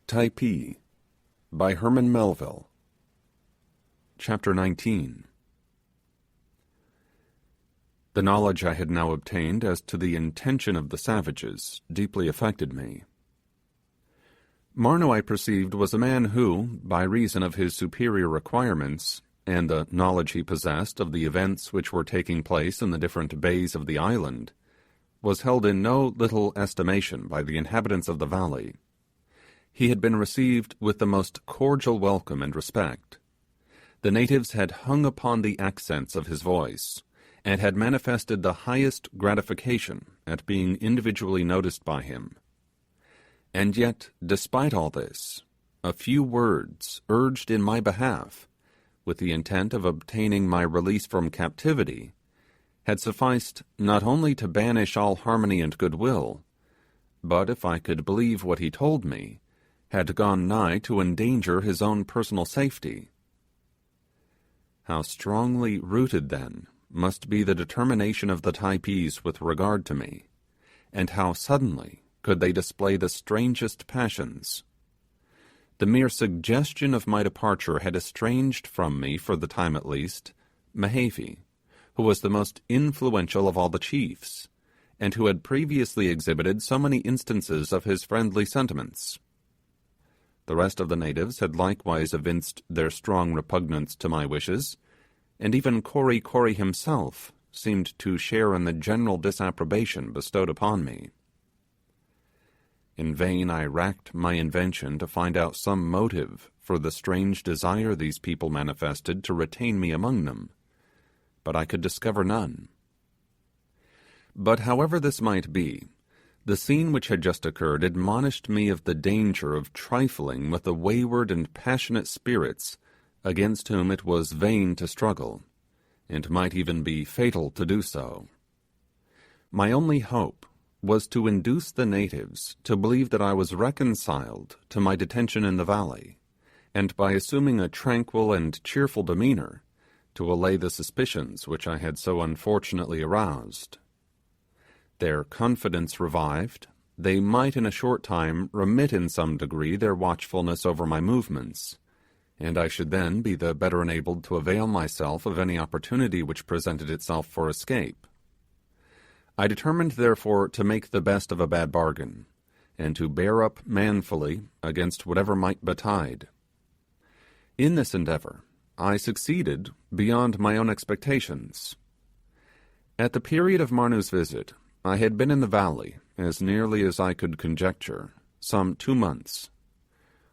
Typee by Herman Melville. Chapter 19. The knowledge I had now obtained as to the intention of the savages deeply affected me. Marno, I perceived, was a man who, by reason of his superior requirements, and the knowledge he possessed of the events which were taking place in the different bays of the island, was held in no little estimation by the inhabitants of the valley. He had been received with the most cordial welcome and respect. The natives had hung upon the accents of his voice, and had manifested the highest gratification at being individually noticed by him. And yet, despite all this, a few words urged in my behalf, with the intent of obtaining my release from captivity, had sufficed not only to banish all harmony and goodwill, but, if I could believe what he told me, had gone nigh to endanger his own personal safety. How strongly rooted, then, must be the determination of the Typees with regard to me, and how suddenly could they display the strangest passions. The mere suggestion of my departure had estranged from me, for the time at least, Mehevi, who was the most influential of all the chiefs, and who had previously exhibited so many instances of his friendly sentiments. The rest of the natives had likewise evinced their strong repugnance to my wishes, and even Kory Kory himself seemed to share in the general disapprobation bestowed upon me. In vain I racked my invention to find out some motive for the strange desire these people manifested to retain me among them, but I could discover none. But however this might be, the scene which had just occurred admonished me of the danger of trifling with the wayward and passionate spirits against whom it was vain to struggle, and might even be fatal to do so. My only hope was to induce the natives to believe that I was reconciled to my detention in the valley, and by assuming a tranquil and cheerful demeanour, to allay the suspicions which I had so unfortunately aroused. Their confidence revived, they might in a short time remit in some degree their watchfulness over my movements, and I should then be the better enabled to avail myself of any opportunity which presented itself for escape. I determined therefore to make the best of a bad bargain, and to bear up manfully against whatever might betide. In this endeavour I succeeded beyond my own expectations. At the period of Marnu's visit, I had been in the valley, as nearly as I could conjecture, some 2 months.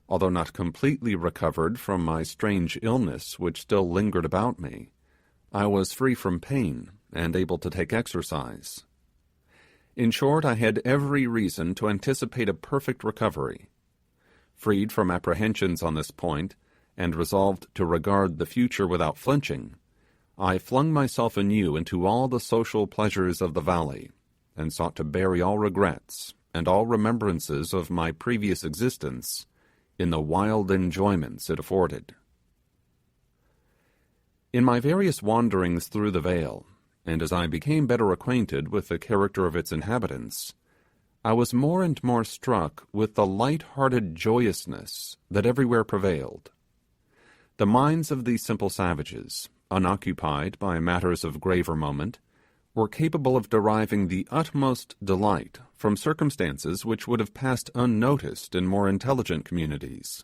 Although not completely recovered from my strange illness which still lingered about me, I was free from pain and able to take exercise. In short, I had every reason to anticipate a perfect recovery. Freed from apprehensions on this point, and resolved to regard the future without flinching, I flung myself anew into all the social pleasures of the valley, and sought to bury all regrets and all remembrances of my previous existence in the wild enjoyments it afforded. In my various wanderings through the vale, and as I became better acquainted with the character of its inhabitants, I was more and more struck with the light-hearted joyousness that everywhere prevailed. The minds of these simple savages, unoccupied by matters of graver moment, were capable of deriving the utmost delight from circumstances which would have passed unnoticed in more intelligent communities.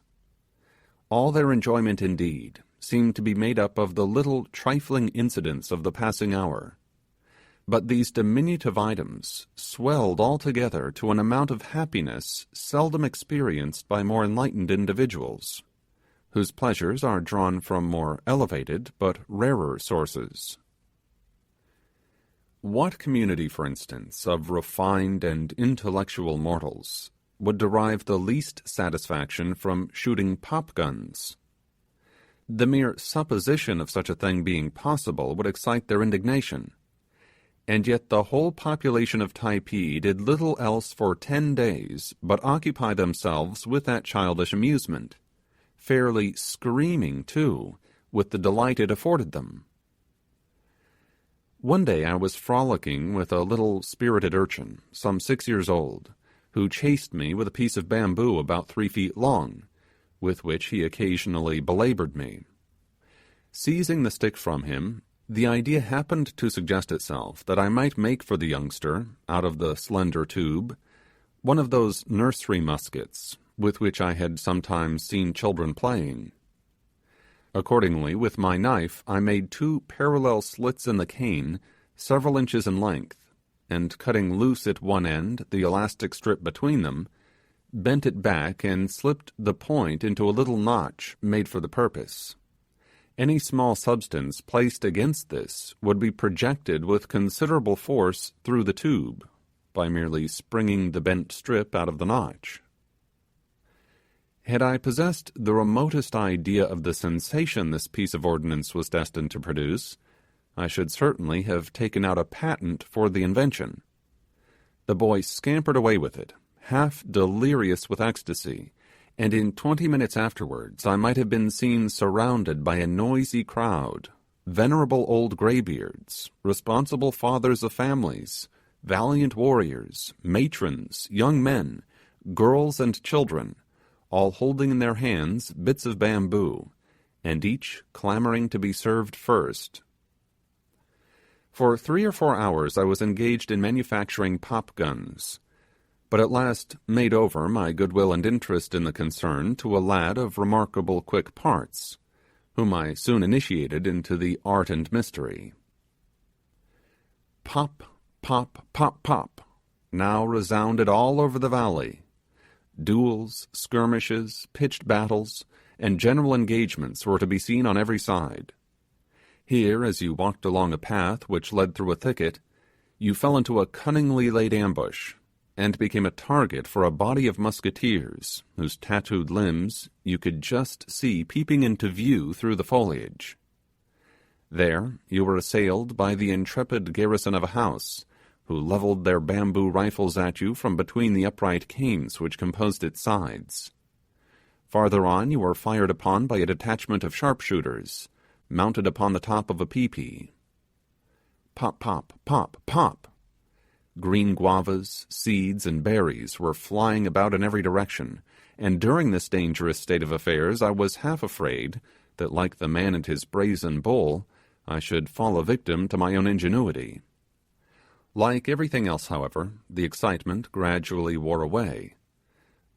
All their enjoyment, indeed, seemed to be made up of the little trifling incidents of the passing hour, but these diminutive items swelled altogether to an amount of happiness seldom experienced by more enlightened individuals, whose pleasures are drawn from more elevated but rarer sources. What community, for instance, of refined and intellectual mortals would derive the least satisfaction from shooting pop guns? The mere supposition of such a thing being possible would excite their indignation, and yet the whole population of Typee did little else for 10 days but occupy themselves with that childish amusement, fairly screaming, too, with the delight it afforded them. One day I was frolicking with a little spirited urchin, some 6 years old, who chased me with a piece of bamboo about 3 feet long, with which he occasionally belabored me. Seizing the stick from him, the idea happened to suggest itself that I might make for the youngster, out of the slender tube, one of those nursery muskets with which I had sometimes seen children playing. Accordingly, with my knife, I made 2 parallel slits in the cane, several inches in length, and cutting loose at one end the elastic strip between them, bent it back and slipped the point into a little notch made for the purpose. Any small substance placed against this would be projected with considerable force through the tube, by merely springing the bent strip out of the notch. Had I possessed the remotest idea of the sensation this piece of ordnance was destined to produce, I should certainly have taken out a patent for the invention. The boy scampered away with it, half delirious with ecstasy, and in 20 minutes afterwards I might have been seen surrounded by a noisy crowd, venerable old greybeards, responsible fathers of families, valiant warriors, matrons, young men, girls and children, all holding in their hands bits of bamboo, and each clamoring to be served first. For 3 or 4 hours I was engaged in manufacturing pop guns, but at last made over my goodwill and interest in the concern to a lad of remarkable quick parts, whom I soon initiated into the art and mystery. Pop, pop, pop, pop, now resounded all over the valley. Duels, skirmishes, pitched battles, and general engagements were to be seen on every side. Here, as you walked along a path which led through a thicket, you fell into a cunningly laid ambush, and became a target for a body of musketeers, whose tattooed limbs you could just see peeping into view through the foliage. There you were assailed by the intrepid garrison of a house, who levelled their bamboo rifles at you from between the upright canes which composed its sides. Farther on you were fired upon by a detachment of sharpshooters, mounted upon the top of a peepee. Pop, pop, pop, pop! Green guavas, seeds, and berries were flying about in every direction, and during this dangerous state of affairs I was half afraid that, like the man and his brazen bull, I should fall a victim to my own ingenuity. Like everything else, however, the excitement gradually wore away,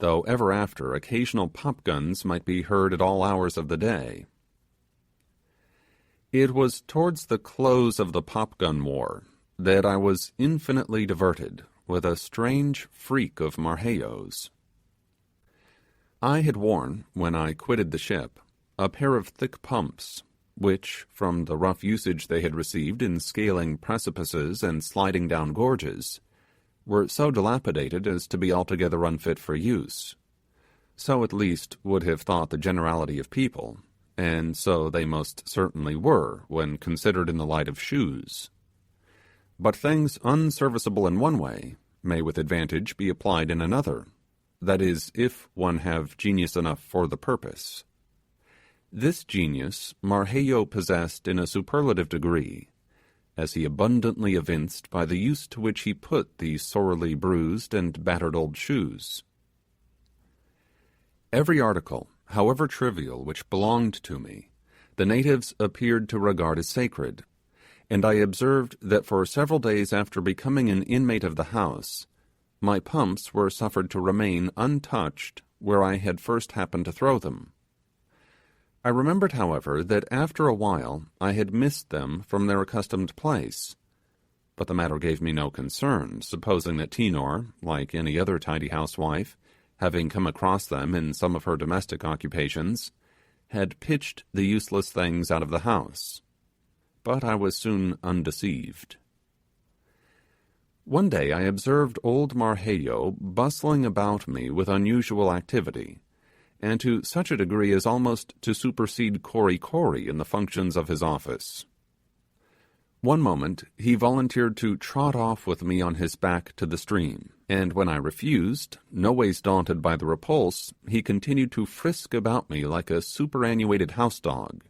though ever after occasional pop guns might be heard at all hours of the day. It was towards the close of the pop gun war that I was infinitely diverted with a strange freak of Marheyo's. I had worn, when I quitted the ship, a pair of thick pumps, which, from the rough usage they had received in scaling precipices and sliding down gorges, were so dilapidated as to be altogether unfit for use. So at least would have thought the generality of people, and so they most certainly were when considered in the light of shoes. But things unserviceable in one way may with advantage be applied in another, that is, if one have genius enough for the purpose. This genius Marheyo possessed in a superlative degree, as he abundantly evinced by the use to which he put these sorely bruised and battered old shoes. Every article, however trivial, which belonged to me, the natives appeared to regard as sacred, and I observed that for several days after becoming an inmate of the house, my pumps were suffered to remain untouched where I had first happened to throw them. I remembered, however, that after a while I had missed them from their accustomed place, but the matter gave me no concern, supposing that Tinor, like any other tidy housewife, having come across them in some of her domestic occupations, had pitched the useless things out of the house. But I was soon undeceived. One day I observed old Marheyo bustling about me with unusual activity, and to such a degree as almost to supersede Kory Kory in the functions of his office. One moment he volunteered to trot off with me on his back to the stream, and when I refused, no ways daunted by the repulse, he continued to frisk about me like a superannuated house dog.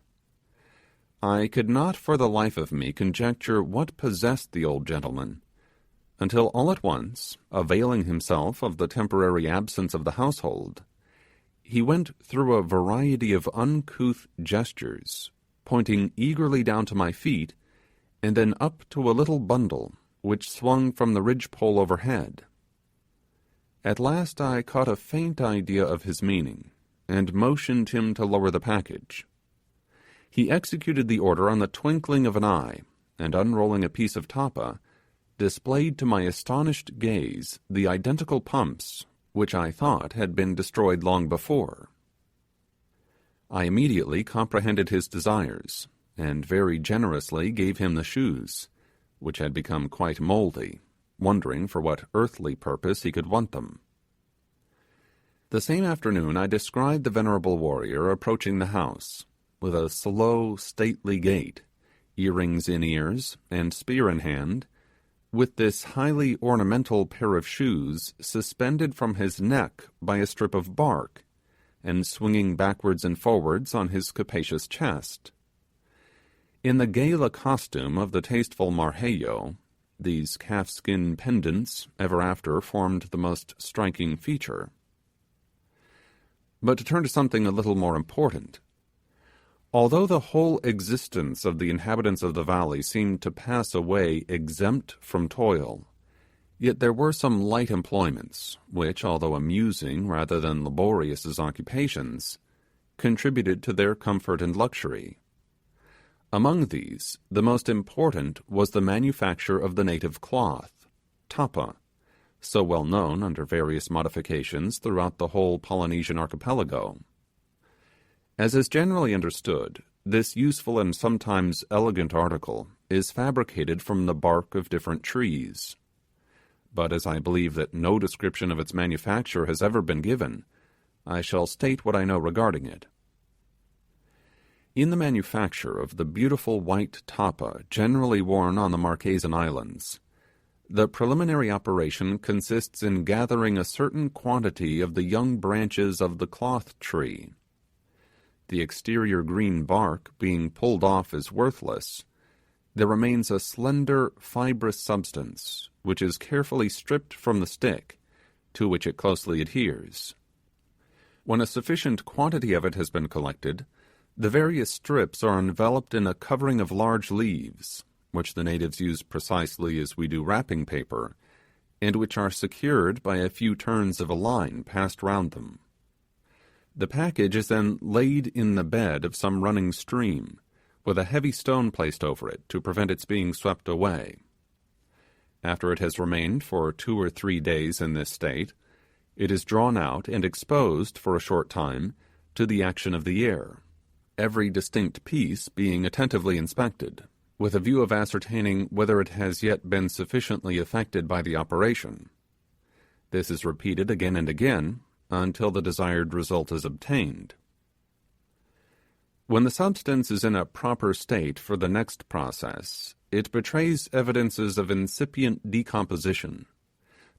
I could not for the life of me conjecture what possessed the old gentleman, until all at once, availing himself of the temporary absence of the household, he went through a variety of uncouth gestures, pointing eagerly down to my feet, and then up to a little bundle which swung from the ridgepole overhead. At last I caught a faint idea of his meaning, and motioned him to lower the package. He executed the order on the twinkling of an eye, and unrolling a piece of tapa, displayed to my astonished gaze the identical pumps which I thought had been destroyed long before. I immediately comprehended his desires, and very generously gave him the shoes, which had become quite mouldy, wondering for what earthly purpose he could want them. The same afternoon I descried the venerable warrior approaching the house, with a slow, stately gait, earrings in ears, and spear in hand, with this highly ornamental pair of shoes suspended from his neck by a strip of bark, and swinging backwards and forwards on his capacious chest. In the gala costume of the tasteful Marheyo, these calfskin pendants ever after formed the most striking feature. But to turn to something a little more important. Although the whole existence of the inhabitants of the valley seemed to pass away exempt from toil, yet there were some light employments, which, although amusing rather than laborious as occupations, contributed to their comfort and luxury. Among these, the most important was the manufacture of the native cloth, tapa, so well known under various modifications throughout the whole Polynesian archipelago. As is generally understood, this useful and sometimes elegant article is fabricated from the bark of different trees. But as I believe that no description of its manufacture has ever been given, I shall state what I know regarding it. In the manufacture of the beautiful white tapa generally worn on the Marquesan Islands, the preliminary operation consists in gathering a certain quantity of the young branches of the cloth tree. The exterior green bark being pulled off as worthless, there remains a slender fibrous substance which is carefully stripped from the stick, to which it closely adheres. When a sufficient quantity of it has been collected, the various strips are enveloped in a covering of large leaves, which the natives use precisely as we do wrapping paper, and which are secured by a few turns of a line passed round them. The package is then laid in the bed of some running stream, with a heavy stone placed over it to prevent its being swept away. After it has remained for 2 or 3 days in this state, it is drawn out and exposed for a short time to the action of the air, every distinct piece being attentively inspected, with a view of ascertaining whether it has yet been sufficiently affected by the operation. This is repeated again and again, until the desired result is obtained. When the substance is in a proper state for the next process, it betrays evidences of incipient decomposition.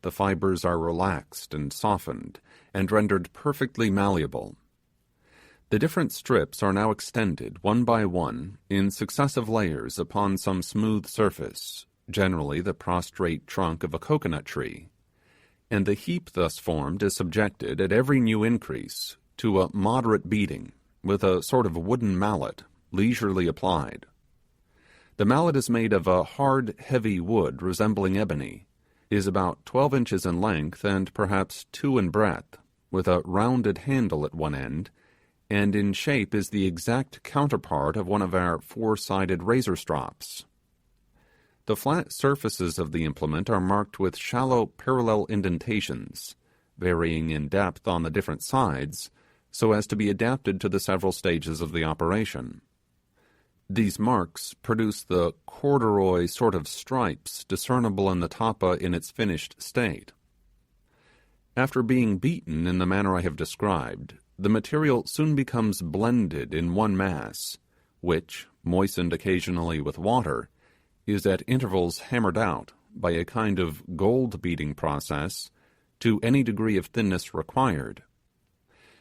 The fibers are relaxed and softened, and rendered perfectly malleable. The different strips are now extended, one by one, in successive layers upon some smooth surface, generally the prostrate trunk of a coconut tree, and the heap thus formed is subjected, at every new increase, to a moderate beating, with a sort of wooden mallet, leisurely applied. The mallet is made of a hard, heavy wood resembling ebony, is about 12 inches in length and perhaps 2 in breadth, with a rounded handle at one end, and in shape is the exact counterpart of one of our 4-sided razor strops. The flat surfaces of the implement are marked with shallow parallel indentations, varying in depth on the different sides, so as to be adapted to the several stages of the operation. These marks produce the corduroy sort of stripes discernible in the tapa in its finished state. After being beaten in the manner I have described, the material soon becomes blended in one mass, which, moistened occasionally with water, is at intervals hammered out by a kind of gold beating process to any degree of thinness required.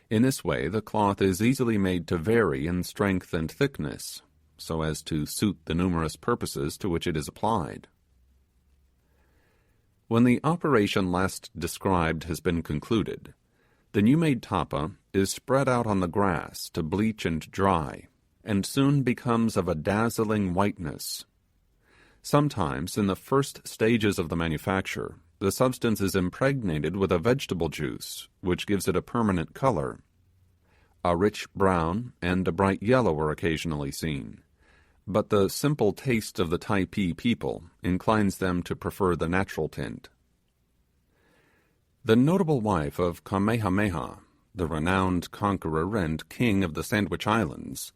In this way the cloth is easily made to vary in strength and thickness, so as to suit the numerous purposes to which it is applied. When the operation last described has been concluded, the new-made tapa is spread out on the grass to bleach and dry, and soon becomes of a dazzling whiteness. Sometimes, in the first stages of the manufacture, the substance is impregnated with a vegetable juice, which gives it a permanent color. A rich brown and a bright yellow are occasionally seen, but the simple taste of the Typee people inclines them to prefer the natural tint. The notable wife of Kamehameha, the renowned conqueror and king of the Sandwich Islands,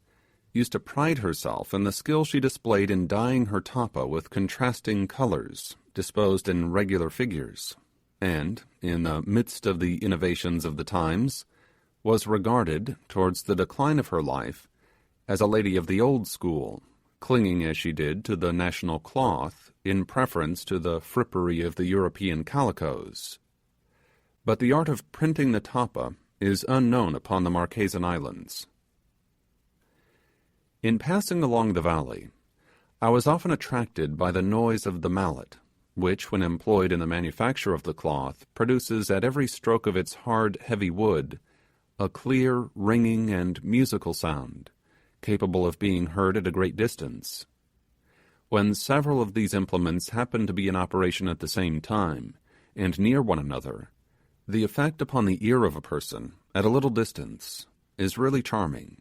used to pride herself in the skill she displayed in dyeing her tapa with contrasting colors disposed in regular figures, and, in the midst of the innovations of the times, was regarded, towards the decline of her life, as a lady of the old school, clinging as she did to the national cloth in preference to the frippery of the European calicos. But the art of printing the tapa is unknown upon the Marquesan Islands. In passing along the valley, I was often attracted by the noise of the mallet, which, when employed in the manufacture of the cloth, produces at every stroke of its hard, heavy wood a clear, ringing, and musical sound, capable of being heard at a great distance. When several of these implements happen to be in operation at the same time, and near one another, the effect upon the ear of a person, at a little distance, is really charming.